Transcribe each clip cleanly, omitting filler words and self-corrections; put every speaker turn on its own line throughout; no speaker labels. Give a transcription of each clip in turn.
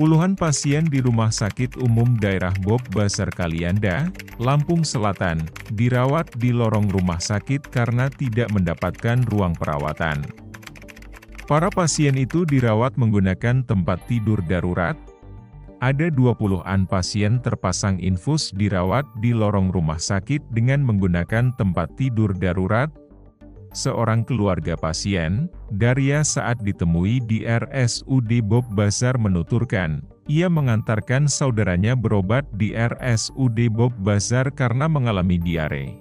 Puluhan pasien di Rumah Sakit Umum Daerah Bob Bazar Kalianda, Lampung Selatan, dirawat di lorong rumah sakit karena tidak mendapatkan ruang perawatan. Para pasien itu dirawat menggunakan tempat tidur darurat. Ada 20-an pasien terpasang infus dirawat di lorong rumah sakit dengan menggunakan tempat tidur darurat. Seorang keluarga pasien, Daria, saat ditemui di RSUD Bob Bazar menuturkan, ia mengantarkan saudaranya berobat di RSUD Bob Bazar karena mengalami diare.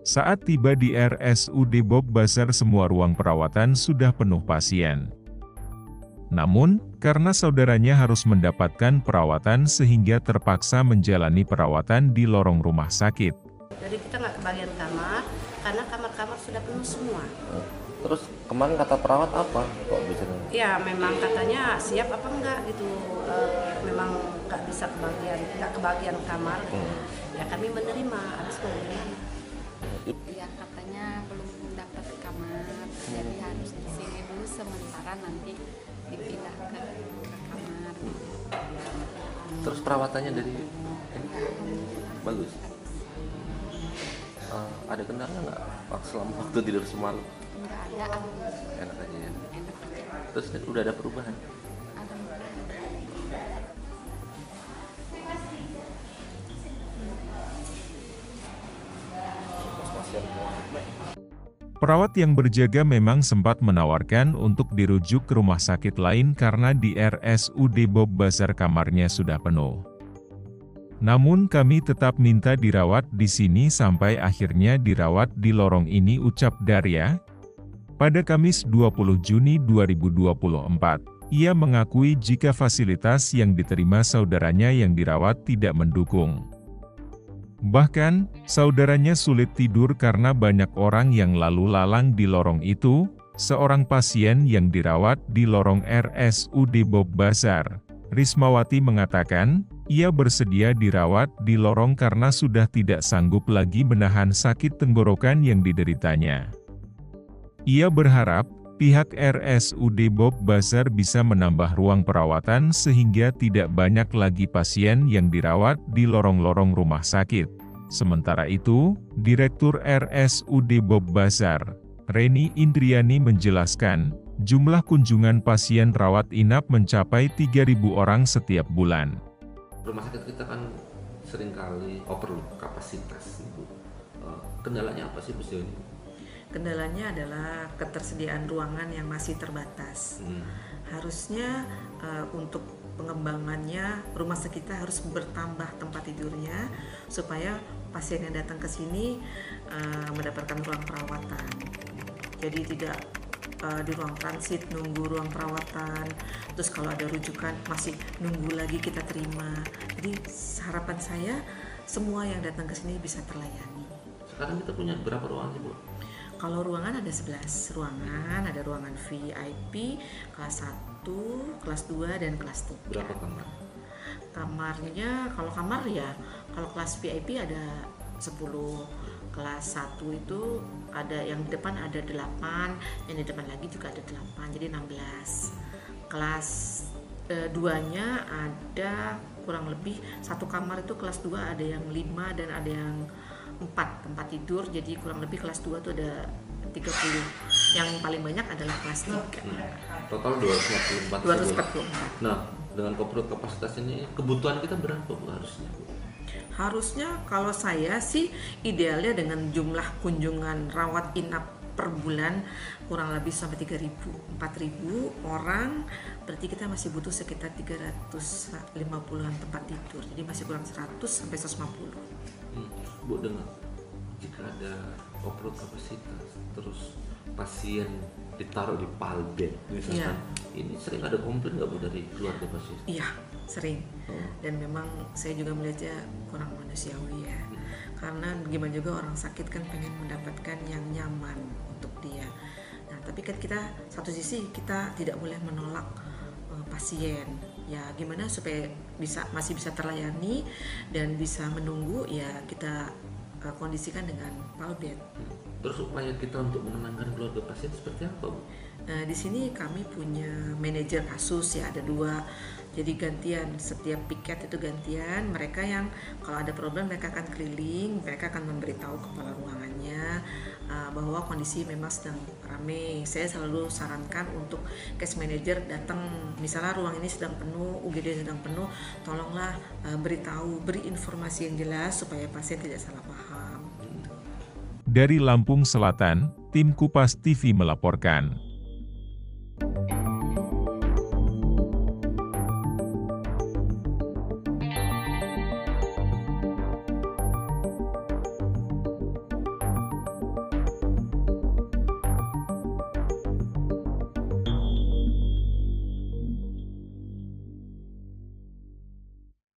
Saat tiba di RSUD Bob Bazar, semua ruang perawatan sudah penuh pasien. Namun, karena saudaranya harus mendapatkan perawatan sehingga terpaksa menjalani perawatan di lorong rumah sakit.
Jadi kita nggak kebagian kamar, karena kamar-kamar sudah penuh semua.
Terus kemarin kata perawat apa? Kok bisa?
Ya memang katanya siap apa enggak gitu, memang nggak bisa kebagian kamar. Ya kami menerima, harus menerima.
Ya katanya belum dapat kamar, jadi harus di sini dulu sementara, nanti dipindah ke kamar.
Terus perawatannya dari bagus? Ada kendala nggak selama waktu tidur semalam?
Nggak ada.
Enak aja ya?
Enak aja.
Terus udah ada perubahan?
Ada.
Perawat yang berjaga memang sempat menawarkan untuk dirujuk ke rumah sakit lain karena di RSUD Bob Bazar kamarnya sudah penuh. Namun kami tetap minta dirawat di sini sampai akhirnya dirawat di lorong ini, ucap Daria. Pada Kamis 20 Juni 2024, ia mengakui jika fasilitas yang diterima saudaranya yang dirawat tidak mendukung. Bahkan, saudaranya sulit tidur karena banyak orang yang lalu lalang di lorong itu. Seorang pasien yang dirawat di lorong RSUD Bob Bazar, Rismawati, mengatakan, ia bersedia dirawat di lorong karena sudah tidak sanggup lagi menahan sakit tenggorokan yang dideritanya. Ia berharap, pihak RSUD Bob Bazar bisa menambah ruang perawatan sehingga tidak banyak lagi pasien yang dirawat di lorong-lorong rumah sakit. Sementara itu, Direktur RSUD Bob Bazar, Reni Indriani, menjelaskan, jumlah kunjungan pasien rawat inap mencapai 3.000 orang setiap bulan.
Rumah sakit kita kan seringkali over kapasitas, Ibu. Kendalanya apa sih, Bu Sioni?
Kendalanya adalah ketersediaan ruangan yang masih terbatas. Harusnya untuk pengembangannya rumah sakit kita harus bertambah tempat tidurnya supaya pasien yang datang ke sini mendapatkan ruang perawatan. Jadi tidak di ruang transit nunggu ruang perawatan, terus kalau ada rujukan masih nunggu lagi kita terima. Jadi harapan saya semua yang datang ke sini bisa terlayani.
Sekarang kita punya berapa ruangan, Bu?
Kalau ruangan ada 11 ruangan, ada ruangan VIP, kelas 1, kelas 2, dan kelas 3.
Berapa kamar?
Kamarnya, kalau kamar ya, kalau kelas VIP ada 10, kelas 1 itu ada yang di depan ada 8, yang di depan lagi juga ada 8, jadi 16. Kelas 2-nya ada kurang lebih satu kamar itu kelas 2 ada yang 5 dan ada yang 4 tempat tidur, jadi kurang lebih kelas 2 itu ada 30. Yang paling banyak adalah kelas 3.
Total 244.
244.
Nah, dengan kapasitas ini kebutuhan kita berapa, Bu, harusnya?
Harusnya kalau saya sih idealnya dengan jumlah kunjungan rawat inap per bulan kurang lebih sampai 3.000, 4.000 orang, berarti kita masih butuh sekitar 350-an tempat tidur, jadi masih kurang 100 sampai 150.
Bu, dengan jika ada over kapasitas, terus pasien ditaruh di palbet, misalkan, ini sering ada komplain nggak, Bu, dari keluarga pasien?
Iya, sering. Dan memang saya juga melihatnya kurang manusiawi ya. Karena gimana juga orang sakit kan pengen mendapatkan yang nyaman untuk dia. Nah, tapi kan kita satu sisi kita tidak boleh menolak pasien. Ya gimana supaya masih bisa terlayani dan bisa menunggu, ya kita kondisikan dengan palbet.
Terus upaya kita untuk menenangkan keluarga pasien seperti apa, Bu?
Di sini kami punya manajer kasus ya, ada 2. Jadi gantian, setiap piket itu gantian. Mereka yang kalau ada problem mereka akan keliling, mereka akan memberitahu kepala ruangannya bahwa kondisi memang sedang ramai. Saya selalu sarankan untuk case manager datang, misalnya ruang ini sedang penuh, UGD sedang penuh, tolonglah beri informasi yang jelas supaya pasien tidak salah paham.
Dari Lampung Selatan, tim Kupas TV melaporkan.